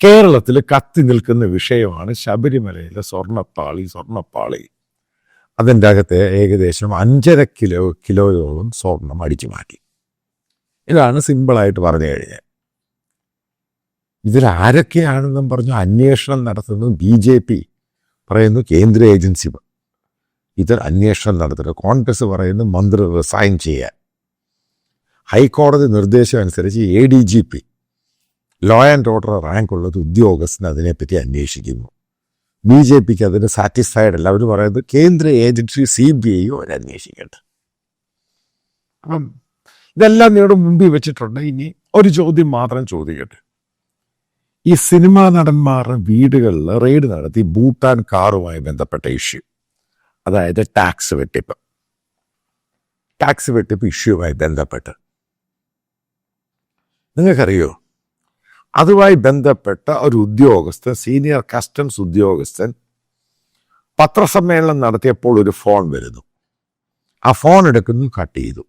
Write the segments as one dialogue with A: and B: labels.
A: കേരളത്തിൽ കത്തി നിൽക്കുന്ന വിഷയമാണ് ശബരിമലയിലെ സ്വർണ്ണപ്പാളി. അതിൻ്റെ അകത്ത് ഏകദേശം 5.5 കിലോയോളം സ്വർണം അടിച്ചു മാറ്റി. ഇതാണ് സിമ്പിളായിട്ട് പറഞ്ഞു കഴിഞ്ഞാൽ. ഇതിൽ ആരൊക്കെയാണെന്നും പറഞ്ഞു അന്വേഷണം നടത്തുന്നു. BJP പറയുന്നു കേന്ദ്ര ഏജൻസി ഇതിൽ അന്വേഷണം നടത്തുന്നു. കോൺഗ്രസ് പറയുന്നു മന്ത്രി റിസൈൻ ചെയ്യാൻ. ഹൈക്കോടതി നിർദ്ദേശം അനുസരിച്ച് ADGP ലോ ആൻഡ് ഓർഡർ റാങ്കുള്ളത് ഉദ്യോഗസ്ഥന് അതിനെപ്പറ്റി അന്വേഷിക്കുന്നു. BJPക്ക് അതിന് സാറ്റിസ്ഫൈഡ് അല്ല. അവർ പറയുന്നത് കേന്ദ്ര ഏജൻസി CBI അവരന്വേഷിക്കട്ടെ. അപ്പം ഇതെല്ലാം നിങ്ങളുടെ മുമ്പിൽ വെച്ചിട്ടുണ്ട്. ഇനി ഒരു ചോദ്യം മാത്രം ചോദിക്കട്ടെ. ഈ സിനിമാ നടന്മാരുടെ വീടുകളിൽ റെയ്ഡ് നടത്തി ഭൂട്ടാൻ കാറുമായി ബന്ധപ്പെട്ട ഇഷ്യൂ, അതായത് ടാക്സ് വെട്ടിപ്പ് ഇഷ്യൂവുമായി ബന്ധപ്പെട്ട് നിങ്ങൾക്കറിയോ, അതുമായി ബന്ധപ്പെട്ട ഒരു ഉദ്യോഗസ്ഥൻ, സീനിയർ കസ്റ്റംസ് ഉദ്യോഗസ്ഥൻ പത്രസമ്മേളനം നടത്തിയപ്പോൾ ഒരു ഫോൺ വരുന്നു. ആ ഫോൺ എടുക്കുന്നു, കട്ട് ചെയ്തു.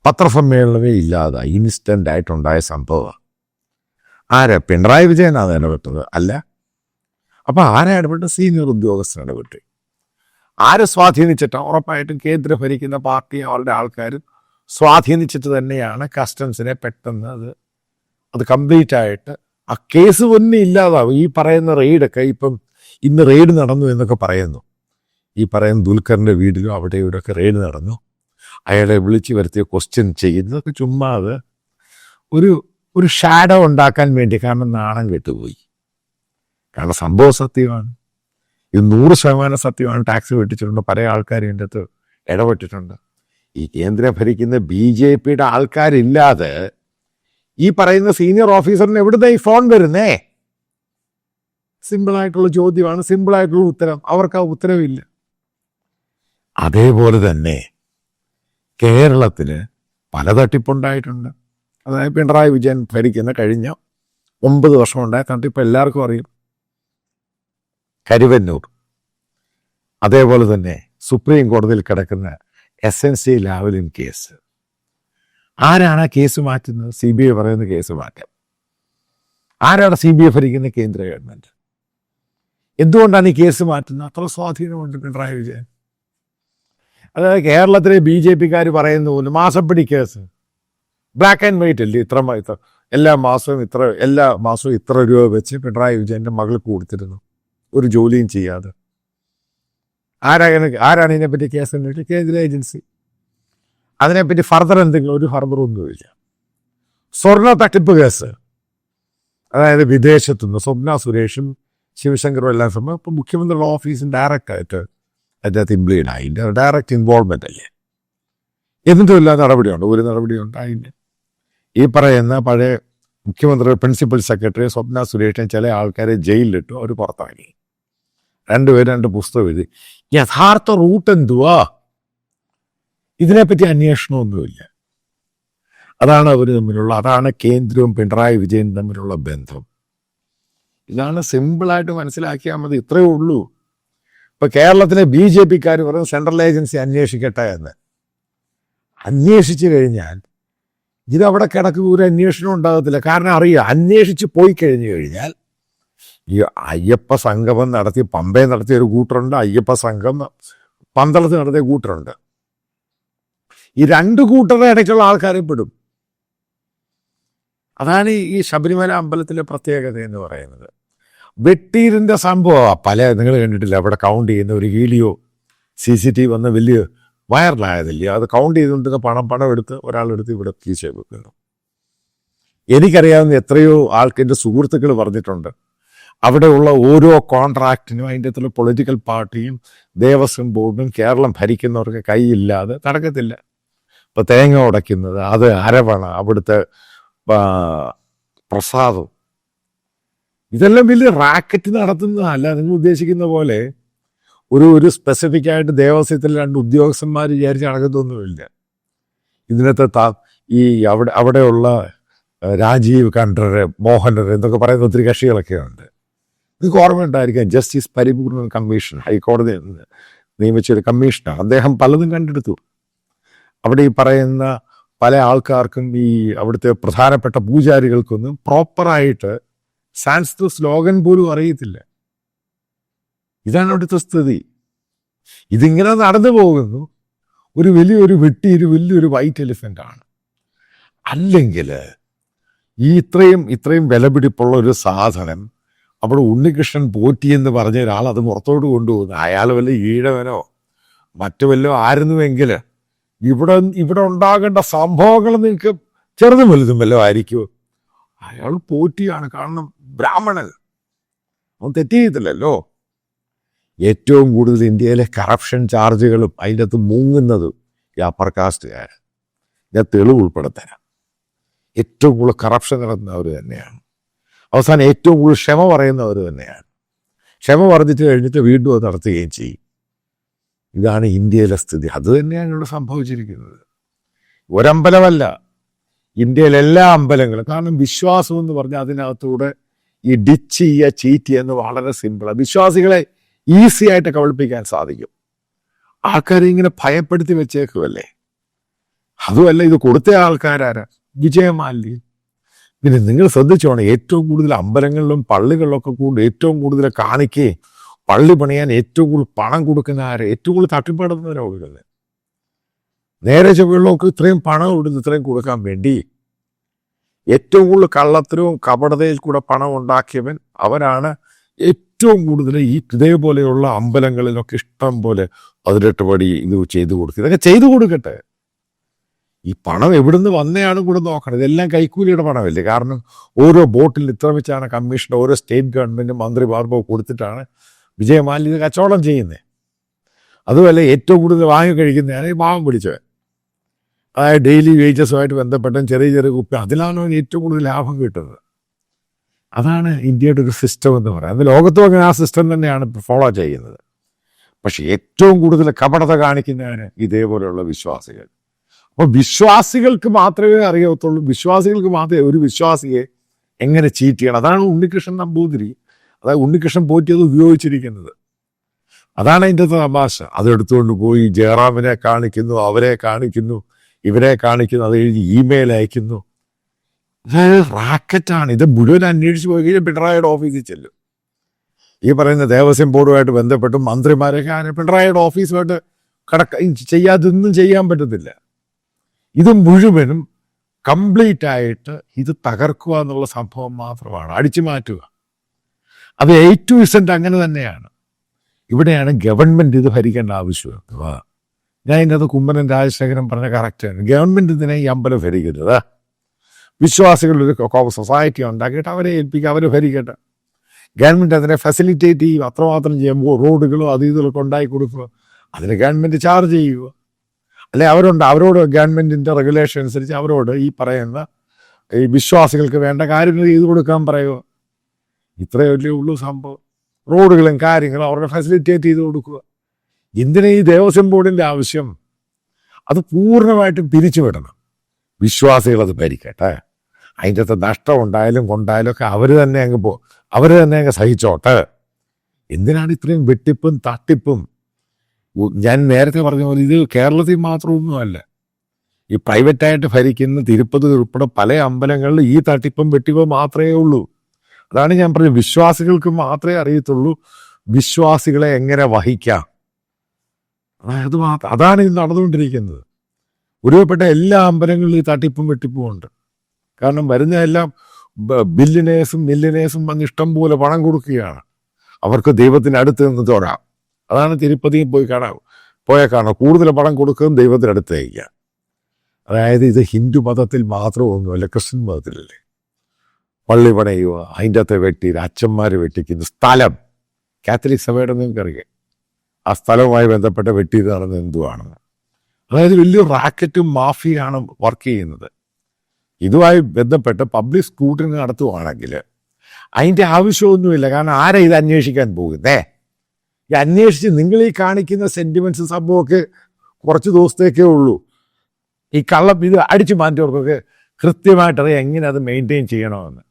A: പത്രസമ്മേളനമേ ഇല്ലാതായി. ഇൻസ്റ്റന്റ് ആയിട്ടുണ്ടായ സംഭവം. ആരാ? പിണറായി വിജയനാണ് ഇടപെട്ടത്? അല്ല. അപ്പൊ ആരാ ഇടപെട്ടത്? സീനിയർ ഉദ്യോഗസ്ഥൻ ഇടപെട്ടു. ആരെ സ്വാധീനിച്ചിട്ട്? ഉറപ്പായിട്ടും കേന്ദ്ര ഭരിക്കുന്ന പാർട്ടി അവരുടെ ആൾക്കാർ സ്വാധീനിച്ചിട്ട് തന്നെയാണ് കസ്റ്റംസിനെ പെട്ടെന്ന് അത് കംപ്ലീറ്റ് ആയിട്ട് ആ കേസ് ഒന്നും ഇല്ലാതാവും. ഈ പറയുന്ന റെയ്ഡൊക്കെ ഇപ്പം ഇന്ന് റെയ്ഡ് നടന്നു എന്നൊക്കെ പറയുന്നു. ഈ പറയുന്ന ദുൽഖറിൻ്റെ വീട്ടിലും അവിടെ ഇവിടെയൊക്കെ റെയ്ഡ് നടന്നു. അയാളെ വിളിച്ച് വരുത്തിയ ക്വസ്റ്റ്യൻ ചെയ്യുന്നതൊക്കെ ചുമ്മാ അത് ഒരു ഷാഡോ ഉണ്ടാക്കാൻ വേണ്ടി. കാരണം നാണം കെട്ടുപോയി. കാരണം സംഭവം സത്യമാണ്. ഇത് 100% സത്യമാണ്. ടാക്സ് വെട്ടിച്ചിട്ടുണ്ട്. പല ആൾക്കാരും ഇതിൻ്റെ അകത്ത് ഇടപെട്ടിട്ടുണ്ട്. ഈ കേന്ദ്രം ഭരിക്കുന്ന BJPയുടെ ആൾക്കാരില്ലാതെ ഈ പറയുന്ന സീനിയർ ഓഫീസറിന് എവിടുന്ന ഈ ഫോൺ വരുന്നേ? സിമ്പിളായിട്ടുള്ള ചോദ്യമാണ്, സിമ്പിളായിട്ടുള്ള ഉത്തരം. അവർക്ക് ആ ഉത്തരവില്ല. അതേപോലെ തന്നെ കേരളത്തിന് പല തട്ടിപ്പുണ്ടായിട്ടുണ്ട്. അതായത് പിണറായി വിജയൻ ഭരിക്കുന്ന കഴിഞ്ഞ 9 വർഷം ഉണ്ടായ തട്ടിപ്പ് എല്ലാവർക്കും അറിയും. കരുവന്നൂർ, അതേപോലെ തന്നെ സുപ്രീം കോടതിയിൽ കിടക്കുന്ന SNC ലാവ്ലിൻ കേസ്. ആരാണ് ആ കേസ് മാറ്റുന്നത്? CBI പറയുന്ന കേസ് മാറ്റാം. ആരാണ് CBI ഭരിക്കുന്ന? കേന്ദ്ര ഗവൺമെന്റ്. എന്തുകൊണ്ടാണ് ഈ കേസ് മാറ്റുന്നത്? അത്ര സ്വാധീനമുണ്ട് പിണറായി വിജയൻ. അതായത് കേരളത്തിലെ BJPക്കാർ പറയുന്ന പോലെ മാസപ്പടി കേസ്, ബ്ലാക്ക് ആൻഡ് വൈറ്റ് അല്ലേ? എല്ലാ മാസവും ഇത്ര രൂപ വെച്ച് പിണറായി വിജയന്റെ മകൾക്ക് കൊടുത്തിരുന്നു, ഒരു ജോലിയും ചെയ്യാതെ. ആരാണ് ഇതിനെപ്പറ്റി കേസ് അന്വേഷിച്ചത്? കേന്ദ്ര ഏജൻസി. അതിനെപ്പറ്റി ഫർദർ എന്തെങ്കിലും ഒരു ഫർദറൊന്നുമില്ല. സ്വർണ്ണ തട്ടിപ്പ് കേസ്, അതായത് വിദേശത്തുനിന്ന് സ്വപ്ന സുരേഷും ശിവശങ്കറും എല്ലാം സംഭവം ഇപ്പം മുഖ്യമന്ത്രിയുടെ ഓഫീസിന് ഡയറക്റ്റായിട്ട് അതിനകത്ത് ഇംപ്ലീഡ് ആയി. ഡയറക്റ്റ് ഇൻവോൾവ്മെൻ്റ് അല്ലേ? എന്നിട്ടും ഇല്ല നടപടിയുണ്ട്. ഒരു നടപടിയുണ്ട്. അതിന് ഈ പറയുന്ന പഴയ മുഖ്യമന്ത്രിയുടെ പ്രിൻസിപ്പൽ സെക്രട്ടറി സ്വപ്ന സുരേഷിനെ ചില ആൾക്കാരെ ജയിലിലിട്ടു. അവർ പുറത്താക്കി. 2 പേര് 2 പുസ്തകം എഴുതി. യഥാർത്ഥ റൂട്ട് എന്തുവാ? ഇതിനെപ്പറ്റി അന്വേഷണമൊന്നുമില്ല. അതാണ് അവർ തമ്മിലുള്ള, അതാണ് കേന്ദ്രവും പിണറായി വിജയനും തമ്മിലുള്ള ബന്ധം. ഇതാണ് സിമ്പിളായിട്ട് മനസ്സിലാക്കിയാൽ മതി. ഇത്രയേ ഉള്ളൂ. ഇപ്പൊ കേരളത്തിലെ BJPക്കാർ പറയുന്നത് സെൻട്രൽ ഏജൻസി അന്വേഷിക്കട്ടെ എന്ന്. അന്വേഷിച്ചു കഴിഞ്ഞാൽ ഇതവിടെ കിടക്കുക, ഒരു അന്വേഷണം ഉണ്ടാകത്തില്ല. കാരണം അറിയാം, അന്വേഷിച്ച് പോയി കഴിഞ്ഞാൽ ഈ അയ്യപ്പ സംഗമം നടത്തി പമ്പയെ നടത്തിയ ഒരു കൂട്ടറുണ്ട്, അയ്യപ്പ സംഘം പന്തളത്ത് നടത്തിയ കൂട്ടറുണ്ട്. ഈ 2 കൂട്ടരുടെ ഇടയ്ക്കുള്ള ആൾക്കാരെ പെടും. അതാണ് ഈ ശബരിമല അമ്പലത്തിലെ പ്രത്യേകത എന്ന് പറയുന്നത്. വെട്ടീരിൻ്റെ സംഭവം നിങ്ങൾ കണ്ടിട്ടില്ല? അവിടെ കൗണ്ട് ചെയ്യുന്ന ഒരു വീഡിയോ CCTV വന്ന് വലിയ വൈറലായതില്ലേ? അത് കൗണ്ട് ചെയ്തുകൊണ്ടിരുന്ന പണം എടുത്ത് ഒരാളെടുത്ത് ഇവിടെ കീശ വെക്കുന്നു. എനിക്കറിയാവുന്ന എത്രയോ ആൾക്കെൻ്റെ സുഹൃത്തുക്കൾ പറഞ്ഞിട്ടുണ്ട്, അവിടെയുള്ള ഓരോ കോൺട്രാക്റ്റിനും അതിൻ്റെ അകത്തുള്ള പൊളിറ്റിക്കൽ പാർട്ടിയും ദേവസ്വം ബോർഡും കേരളം ഭരിക്കുന്നവർക്ക് കൈയില്ലാതെ നടക്കത്തില്ല. ഇപ്പം തേങ്ങ ഉടയ്ക്കുന്നത്, അത് അരവണ, അവിടുത്തെ പ്രസാദം, ഇതെല്ലാം വലിയ റാക്കറ്റ് നടത്തുന്നതല്ല. നിങ്ങൾ ഉദ്ദേശിക്കുന്ന പോലെ ഒരു സ്പെസിഫിക് ആയിട്ട് ദേവസ്വത്തിൽ 2 ഉദ്യോഗസ്ഥന്മാർ വിചാരിച്ച് നടക്കുന്നൊന്നുമില്ല. ഇതിനകത്ത് ഈ അവിടെയുള്ള രാജീവ് കണ്ഠര്, മോഹനര് എന്നൊക്കെ പറയുന്ന ഒത്തിരി കക്ഷികളൊക്കെ ഉണ്ട്. നിങ്ങൾക്ക് ഓർമ്മയുണ്ടായിരിക്കാം, ജസ്റ്റിസ് പരിപൂർണ കമ്മീഷൻ, ഹൈക്കോടതി നിയമിച്ചൊരു കമ്മീഷനാണ്. അദ്ദേഹം പലതും കണ്ടെടുത്തു. അവിടെ ഈ പറയുന്ന പല ആൾക്കാർക്കും, ഈ അവിടുത്തെ പ്രധാനപ്പെട്ട പൂജാരികൾക്കൊന്നും പ്രോപ്പറായിട്ട് സാൻസ്ക്രിറ്റ് സ്ലോഗൻ പോലും അറിയത്തില്ല. ഇതാണ് അവിടുത്തെ സ്ഥിതി. ഇതിങ്ങനെ നടന്നു പോകുന്നു. ഒരു വലിയൊരു വലിയൊരു വൈറ്റ് എലിഫൻ്റ് ആണ്. അല്ലെങ്കിൽ ഈ ഇത്രയും വിലപിടിപ്പുള്ള ഒരു സാധനം അവിടെ ഉണ്ണികൃഷ്ണൻ പോറ്റി എന്ന് പറഞ്ഞ ഒരാൾ അത് പുറത്തോട്ട് കൊണ്ടുപോകുന്നു. അയാൾ വല്ല ഈഴവനോ മറ്റു വല്ലോ ആയിരുന്നുവെങ്കിൽ ഇവിടെ ഉണ്ടാകേണ്ട സംഭവങ്ങൾ നിങ്ങൾക്ക് ചെറുതും വലുതും വല്ലോ ആയിരിക്കുമോ? അയാൾ പോറ്റിയാണ്, കാരണം ബ്രാഹ്മണൻ, അവൻ തെറ്റ് ചെയ്തില്ലല്ലോ. ഏറ്റവും കൂടുതൽ ഇന്ത്യയിലെ കറപ്ഷൻ ചാർജുകളും അതിൻ്റെ അകത്ത് മുങ്ങുന്നതും ഈ അപ്പർ കാസ്റ്റുകാർ. ഞാൻ തെളിവ് ഉൾപ്പെടുത്തരാം. ഏറ്റവും കൂടുതൽ കറപ്ഷൻ നടത്തുന്നവർ തന്നെയാണ്. അവസാനം ഏറ്റവും കൂടുതൽ ക്ഷമ പറയുന്നവർ തന്നെയാണ്. ക്ഷമ പറഞ്ഞിട്ട് കഴിഞ്ഞിട്ട് വീണ്ടും അത് നടത്തുകയും ചെയ്യും. ഇതാണ് ഇന്ത്യയിലെ സ്ഥിതി. അത് തന്നെയാണ് ഇവിടെ സംഭവിച്ചിരിക്കുന്നത്. ഒരമ്പലമല്ല, ഇന്ത്യയിലെ എല്ലാ അമ്പലങ്ങളും. കാരണം വിശ്വാസം എന്ന് പറഞ്ഞാൽ അതിനകത്തൂടെ ഈ ഡിച്ച് ചെയ്യുക, ചീറ്റ് ചെയ്യുക എന്ന് വളരെ സിമ്പിളാണ്. വിശ്വാസികളെ ഈസി ആയിട്ട് കബളിപ്പിക്കാൻ സാധിക്കും. ആൾക്കാരെ ഇങ്ങനെ ഭയപ്പെടുത്തി വെച്ചേക്കുമല്ലേ. അതുമല്ല, ഇത് കൊടുത്ത ആൾക്കാരാരാ? വിജയമാല്യ. പിന്നെ നിങ്ങൾ ശ്രദ്ധിച്ചോണം, ഏറ്റവും കൂടുതൽ അമ്പലങ്ങളിലും പള്ളികളിലൊക്കെ കൂടുതൽ ഏറ്റവും കൂടുതൽ കാണിക്കുകയും പള്ളി പണിയാൻ ഏറ്റവും കൂടുതൽ പണം കൊടുക്കുന്ന ആരെ? ഏറ്റവും കൂടുതൽ തട്ടിപ്പെടുന്ന രോഗികൾ. നേരെ ചൊവ്വയുള്ളവർക്ക് ഇത്രയും പണം കൊടുത്ത് ഇത്രയും കൊടുക്കാൻ വേണ്ടി ഏറ്റവും കൂടുതൽ കള്ളത്തരവും കപടതയിൽ കൂടെ പണം ഉണ്ടാക്കിയവൻ അവനാണ് ഏറ്റവും കൂടുതൽ ഈ ഇതേപോലെയുള്ള അമ്പലങ്ങളിലൊക്കെ ഇഷ്ടം പോലെ 18 പടി ഇത് ചെയ്തു കൊടുക്കുക. ഇതൊക്കെ ചെയ്തു കൊടുക്കട്ടെ. ഈ പണം എവിടുന്ന് വന്നയാണ് കൂടെ നോക്കണം. ഇതെല്ലാം കൈക്കൂലിയുടെ പണമല്ലേ. കാരണം ഓരോ ബോട്ടിൽ ഇത്ര വെച്ചാണ് കമ്മീഷൻ ഓരോ സ്റ്റേറ്റ് ഗവൺമെൻറ്റും മന്ത്രിമാർക്കോ കൊടുത്തിട്ടാണ് വിജയമാല്യ കച്ചവടം ചെയ്യുന്നത്. അതുമല്ല, ഏറ്റവും കൂടുതൽ വാങ്ങി കഴിക്കുന്നതാണ് ഈ പാവം പിടിച്ചവൻ. അതായത് ഡെയിലി വേജസുമായിട്ട് ബന്ധപ്പെട്ട ചെറിയ കുപ്പി, അതിലാണ് ഏറ്റവും കൂടുതൽ ലാഭം കിട്ടുന്നത്. അതാണ് ഇന്ത്യയുടെ ഒരു സിസ്റ്റം എന്ന് പറയുന്നത്. അത് ലോകത്തും അങ്ങനെ ആ സിസ്റ്റം തന്നെയാണ് ഫോളോ ചെയ്യുന്നത്. പക്ഷെ ഏറ്റവും കൂടുതൽ കപടത കാണിക്കുന്നവന് ഇതേപോലെയുള്ള വിശ്വാസികൾ. അപ്പോൾ വിശ്വാസികൾക്ക് മാത്രമേ അറിയത്തുള്ളൂ. വിശ്വാസികൾക്ക് മാത്രമേ ഒരു വിശ്വാസിയെ എങ്ങനെ ചീറ്റ് ചെയ്യണം. അതാണ് ഉണ്ണികൃഷ്ണൻ നമ്പൂതിരി, അതായത് ഉണ്ണികൃഷ്ണൻ പോറ്റി അത് ഉപയോഗിച്ചിരിക്കുന്നത്. അതാണ് അതിൻ്റെ തമാശ. അതെടുത്തുകൊണ്ട് പോയി ജയറാമിനെ കാണിക്കുന്നു, അവരെ കാണിക്കുന്നു, ഇവരെ കാണിക്കുന്നു, അത് എഴുതി ഇമെയിൽ അയക്കുന്നു. അതായത് റാക്കറ്റാണ്. ഇത് മുഴുവൻ അന്വേഷിച്ച് പോയി കഴിഞ്ഞാൽ പിണറായിയുടെ ഓഫീസിൽ ചെല്ലും. ഈ പറയുന്ന ദേവസ്വം ബോർഡുമായിട്ട് ബന്ധപ്പെട്ട് മന്ത്രിമാരൊക്കെ പിണറായിയുടെ ഓഫീസുമായിട്ട് ചെയ്യാതൊന്നും ചെയ്യാൻ പറ്റത്തില്ല. ഇത് മുഴുവനും കംപ്ലീറ്റ് ആയിട്ട് ഇത് തകർക്കുക എന്നുള്ള സംഭവം മാത്രമാണ്, അടിച്ചു മാറ്റുക. അത് A to Z അങ്ങനെ തന്നെയാണ്. ഇവിടെയാണ് ഗവൺമെൻറ് ഇത് ഭരിക്കേണ്ട ആവശ്യം. ഞാൻ ഇതിനകത്ത് കുമ്മനം രാജശേഖരൻ പറഞ്ഞ കറക്റ്റാണ്. ഗവൺമെൻറ് ഇതിനെ ഈ അമ്പലം ഭരിക്കുന്നത്. വിശ്വാസികളൊരു സൊസൈറ്റി ഉണ്ടാക്കിയിട്ട് അവരെ ഏൽപ്പിക്കുക, അവർ ഭരിക്കട്ടെ. ഗവൺമെൻറ് അതിനെ ഫെസിലിറ്റേറ്റ് ചെയ്യും. അത്രമാത്രം ചെയ്യുമ്പോൾ റോഡുകളോ അത് ഇതൊക്കെ ഉണ്ടാക്കി കൊടുക്കുക, അതിന് ഗവൺമെൻറ് ചാർജ് ചെയ്യുക. അല്ലെ അവരോട് ഗവൺമെൻറ്റിൻ്റെ റെഗുലേഷൻ അനുസരിച്ച് അവരോട് ഈ പറയുന്ന ഈ വിശ്വാസികൾക്ക് വേണ്ട കാര്യങ്ങൾ ചെയ്തു കൊടുക്കാൻ പറയുക. ഇത്രയല്ലേ ഉള്ളൂ സംഭവം. റോഡുകളും കാര്യങ്ങളും അവരുടെ ഫെസിലിറ്റേറ്റ് ചെയ്ത് കൊടുക്കുക. എന്തിനാ ഈ ദേവസ്വം ബോർഡിൻ്റെ ആവശ്യം? അത് പൂർണ്ണമായിട്ടും പിരിച്ചുവിടണം. വിശ്വാസികൾ അത് ഭരിക്കട്ടെ. അതിൻ്റെ അകത്ത് നഷ്ടം ഉണ്ടായാലും കൊണ്ടായാലും ഒക്കെ അവർ തന്നെ അങ്ങ് സഹിച്ചോട്ടെ. എന്തിനാണ് ഇത്രയും വെട്ടിപ്പും തട്ടിപ്പും? ഞാൻ നേരത്തെ പറഞ്ഞ പോലെ ഇത് കേരളത്തിൽ മാത്രമൊന്നുമല്ല. ഈ പ്രൈവറ്റായിട്ട് ഭരിക്കുന്ന തിരുപ്പതി ഉൾപ്പെടെ പല അമ്പലങ്ങളിലും ഈ തട്ടിപ്പും വെട്ടിപ്പും മാത്രമേ ഉള്ളൂ. അതാണ് ഞാൻ പറഞ്ഞത്, വിശ്വാസികൾക്ക് മാത്രമേ അറിയത്തുള്ളൂ വിശ്വാസികളെ എങ്ങനെ വഹിക്കാം. അതാണ് ഇത് നടന്നുകൊണ്ടിരിക്കുന്നത്. ഒരുപെട്ട എല്ലാ അമ്പലങ്ങളിലും ഈ തട്ടിപ്പും വെട്ടിപ്പും ഉണ്ട്. കാരണം വരുന്നതെല്ലാം മില്ലിനേഴ്സും വന്ന് ഇഷ്ടം പോലെ പണം കൊടുക്കുകയാണ്. അവർക്ക് ദൈവത്തിന് അടുത്ത് നിന്ന് തൊഴാം. അതാണ് തിരുപ്പതിയും പോയാൽ കാണാം. കൂടുതൽ പണം കൊടുക്കുകയും ദൈവത്തിന് അടുത്തേക്കുക. അതായത് ഇത് ഹിന്ദു മതത്തിൽ മാത്രമൊന്നുമല്ല, ക്രിസ്ത്യൻ മതത്തിലല്ലേ. പള്ളി പണയുക, അതിൻ്റെ അകത്തെ വെട്ടി അച്ഛന്മാർ വെട്ടിക്കുന്ന സ്ഥലം, കാത്തലിക് സഭയുടെ നിങ്ങൾക്കറിയാം, ആ സ്ഥലവുമായി ബന്ധപ്പെട്ട വെട്ടി നടന്നത് എന്തുവാണെന്ന്. അതായത് വലിയ റാക്കറ്റും മാഫിയാണ് വർക്ക് ചെയ്യുന്നത്. ഇതുമായി ബന്ധപ്പെട്ട് പബ്ലിക് സ്ക്രൂട്ടിനി നടത്തുവാണെങ്കിൽ അതിൻ്റെ ആവശ്യമൊന്നുമില്ല. കാരണം ആരാ ഇത് അന്വേഷിക്കാൻ പോകുന്നേ? ഈ അന്വേഷിച്ച് നിങ്ങൾ ഈ കാണിക്കുന്ന സെൻറ്റിമെൻറ്റ്സ് സംഭവമൊക്കെ കുറച്ച് ദിവസത്തേക്കേ ഉള്ളൂ. ഈ കള്ളം ഇത് അടിച്ചു മാറ്റിയവർക്കൊക്കെ കൃത്യമായിട്ടറിയാം എങ്ങനെ അത് മെയിൻറ്റെയിൻ ചെയ്യണമെന്ന്.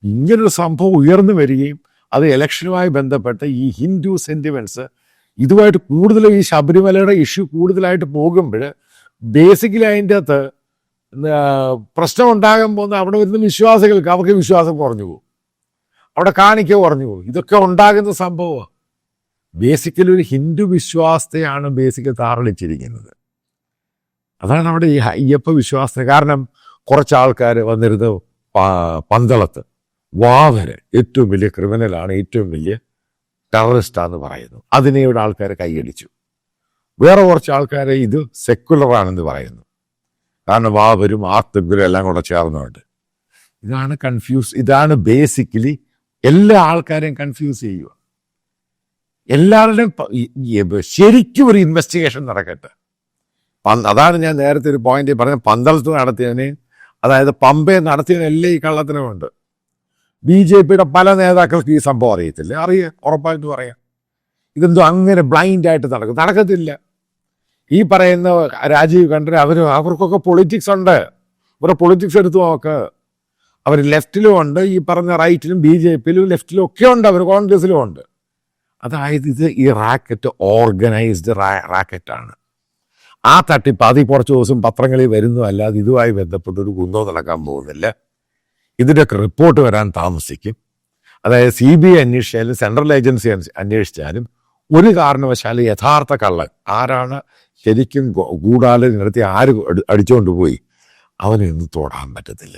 A: ഇങ്ങനൊരു സംഭവം ഉയർന്നു വരികയും അത് ഇലക്ഷനുമായി ബന്ധപ്പെട്ട് ഈ ഹിന്ദു സെൻറ്റിമെൻറ്റ്സ് ഇതുമായിട്ട് കൂടുതലും ഈ ശബരിമലയുടെ ഇഷ്യൂ കൂടുതലായിട്ട് പോകുമ്പോൾ ബേസിക്കലി അതിൻ്റെ അകത്ത് പ്രശ്നം ഉണ്ടാകാൻ പോകുന്ന അവിടെ വരുന്ന വിശ്വാസികൾക്ക് അവർക്ക് വിശ്വാസം കുറഞ്ഞു പോകും. അവിടെ കാണിക്ക പറഞ്ഞു പോകും. ഇതൊക്കെ ഉണ്ടാകുന്ന സംഭവമാണ്. ബേസിക്കലി ഒരു ഹിന്ദു വിശ്വാസത്തെയാണ് ബേസിക്കലി താറളിച്ചിരിക്കുന്നത്. അതാണ് അവിടെ ഈ അയ്യപ്പ വിശ്വാസത്തിന്. കാരണം കുറച്ച് ആൾക്കാർ വന്നിരുന്ന് പന്തളത്ത് വാവര് ഏറ്റവും വലിയ ക്രിമിനലാണ്, ഏറ്റവും വലിയ ടെററിസ്റ്റാന്ന് പറയുന്നു. അതിനെ ഇവിടെ ആൾക്കാർ കൈയടിച്ചു. വേറെ കുറച്ച് ആൾക്കാരെ ഇത് സെക്കുലറാണെന്ന് പറയുന്നു. കാരണം വാവരും ആർത്തുങ്കിലും എല്ലാം കൂടെ ചേർന്നുണ്ട്. ഇതാണ് കൺഫ്യൂസ്. ഇതാണ് ബേസിക്കലി എല്ലാ ആൾക്കാരെയും കൺഫ്യൂസ് ചെയ്യുക. എല്ലാവരുടെയും ശരിക്കും ഒരു ഇൻവെസ്റ്റിഗേഷൻ നടക്കട്ടെ. അതാണ് ഞാൻ നേരത്തെ ഒരു പോയിന്റ് പറഞ്ഞ, പന്തളത്ത് നടത്തിയതിന്, അതായത് പമ്പയെ നടത്തിയതിനെല്ലാം ഈ കള്ളത്തിനുമുണ്ട്. BJPയുടെ പല നേതാക്കൾക്ക് ഈ സംഭവം അറിയത്തില്ല. ഉറപ്പായിട്ട് പറയാം. ഇതെന്തോ അങ്ങനെ ബ്ലൈൻഡായിട്ട് നടക്കത്തില്ല. ഈ പറയുന്ന രാജീവ് ഖണ്ഡരെ അവർക്കൊക്കെ പൊളിറ്റിക്സ് ഉണ്ട്. ഇവരുടെ പൊളിറ്റിക്സ് എടുത്തു നോക്ക്. അവർ ലെഫ്റ്റിലും ഉണ്ട്, ഈ പറഞ്ഞ റൈറ്റിലും BJPയിലും ലെഫ്റ്റിലും ഒക്കെ ഉണ്ട്, അവർ കോൺഗ്രസിലും ഉണ്ട്. അതായത് ഇത് ഈ റാക്കറ്റ് ഓർഗനൈസ്ഡ് റാക്കറ്റാണ്. ആ തട്ടിപ്പ് അതിൽ കുറച്ച് ദിവസം പത്രങ്ങളിൽ വരുന്നു, അല്ലാതെ ഇതുമായി ബന്ധപ്പെട്ടൊരു കുന്തോ നടക്കാൻ പോകുന്നില്ല. ഇതിൻ്റെയൊക്കെ റിപ്പോർട്ട് വരാൻ താമസിക്കും. അതായത് CBI അന്വേഷിച്ചാലും സെൻട്രൽ ഏജൻസി അന്വേഷിച്ചാലും ഒരു കാരണവശാലും യഥാർത്ഥ കള്ളൻ ആരാണ്, ശരിക്കും ഗൂഢാലോചന നടത്തി ആര് അടിച്ചുകൊണ്ട് പോയി, അവനൊന്നും തൊടാൻ പറ്റത്തില്ല.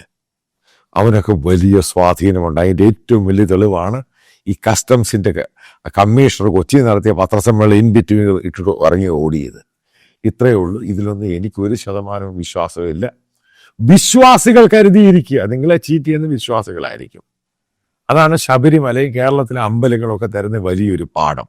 A: അവനൊക്കെ വലിയ സ്വാധീനമുണ്ട്. അതിൻ്റെ ഏറ്റവും വലിയ തെളിവാണ് ഈ കസ്റ്റംസിൻ്റെ കമ്മീഷണർ കൊച്ചി നടത്തിയ പത്രസമ്മേളനം ഇൻ ബിറ്റ്വീൻ ഇട്ടിട്ട് ഇറങ്ങി ഓടിയത്. ഇത്രയേ ഉള്ളൂ. ഇതിലൊന്നും എനിക്കൊരു ശതമാനവും വിശ്വാസമില്ല. വിശ്വാസികൾ കരുതിയിരിക്കുക, നിങ്ങളെ ചീറ്റ് ചെയ്യുന്ന വിശ്വാസികളായിരിക്കും. അതാണ് ശബരിമലയും കേരളത്തിലെ അമ്പലങ്ങളൊക്കെ തരുന്ന വലിയൊരു പാഠം.